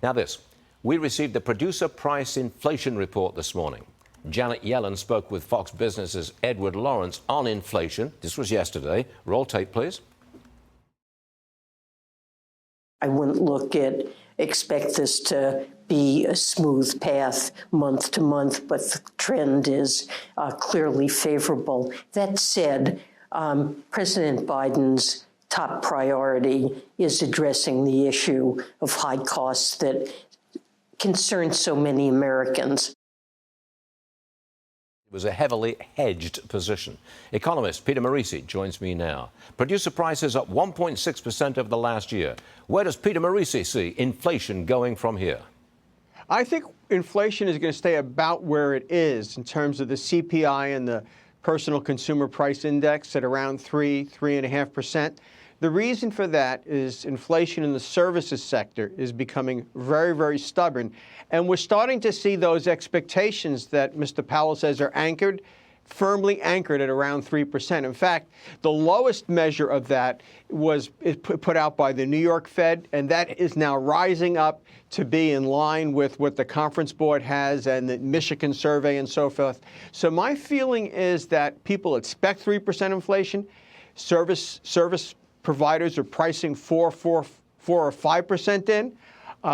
Now this, we received the producer price inflation report this morning. Janet Yellen spoke with Fox Business's Edward Lawrence on inflation. This was yesterday. Roll tape, please. I wouldn't expect this to be a smooth path month to month, but the trend is clearly favorable. That said, President Biden's top priority is addressing the issue of high costs that concerns so many Americans. It was a heavily hedged position. Economist Peter Morici joins me now. Producer prices up 1.6% over the last year. Where does Peter Morici see inflation going from here? I think inflation is going to stay about where it is in terms of the CPI and the personal consumer price index at around 3.5%. The reason for that is inflation in the services sector is becoming very, very stubborn. And we're starting to see those expectations that Mr. Powell says are firmly anchored at around 3%. In fact, the lowest measure of that is put out by the New York Fed, and that is now rising up to be in line with what the Conference Board has and the Michigan survey and so forth. So my feeling is that people expect 3% inflation. Service providers are pricing 4 or 5% in,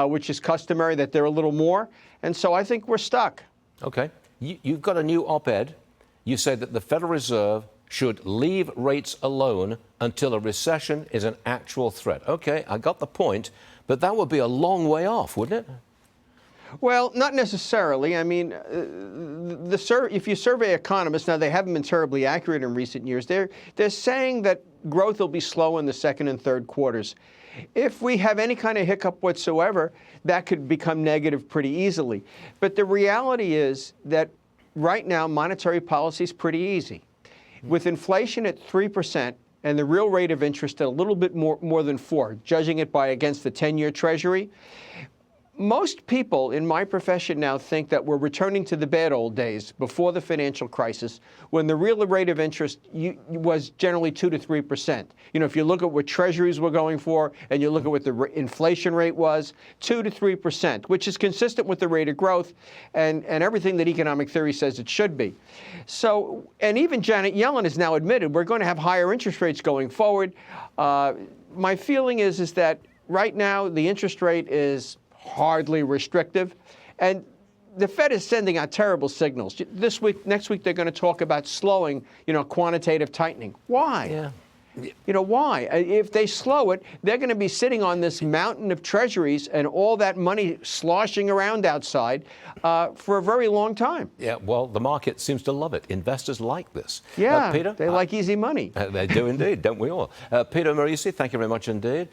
which is customary that they're a little more. And so I think we're stuck. Okay. You've got a new op-ed. You say that the Federal Reserve should leave rates alone until a recession is an actual threat. Okay, I got the point, but that would be a long way off, wouldn't it? Well, not necessarily. I mean, if you survey economists, now they haven't been terribly accurate in recent years, they're saying that growth will be slow in the second and third quarters. If we have any kind of hiccup whatsoever, that could become negative pretty easily. But the reality is that right now, monetary policy is pretty easy. With inflation at 3% and the real rate of interest at a little bit more than 4%, judging it against the 10-year Treasury, most people in my profession now think that we're returning to the bad old days before the financial crisis, when the real rate of interest was generally 2 to 3%. You know, if you look at what treasuries were going for and you look at what the inflation rate was, 2 to 3%, which is consistent with the rate of growth and everything that economic theory says it should be. So, and even Janet Yellen has now admitted we're going to have higher interest rates going forward. My feeling is that right now the interest rate is hardly restrictive, and the Fed is sending out terrible signals. Next week, they're going to talk about slowing, quantitative tightening. Why? Yeah. Why? If they slow it, they're going to be sitting on this mountain of treasuries and all that money sloshing around outside for a very long time. Yeah, well, the market seems to love it. Investors like this. Yeah, Peter? They like easy money. They do indeed, don't we all? Peter Morici, thank you very much indeed.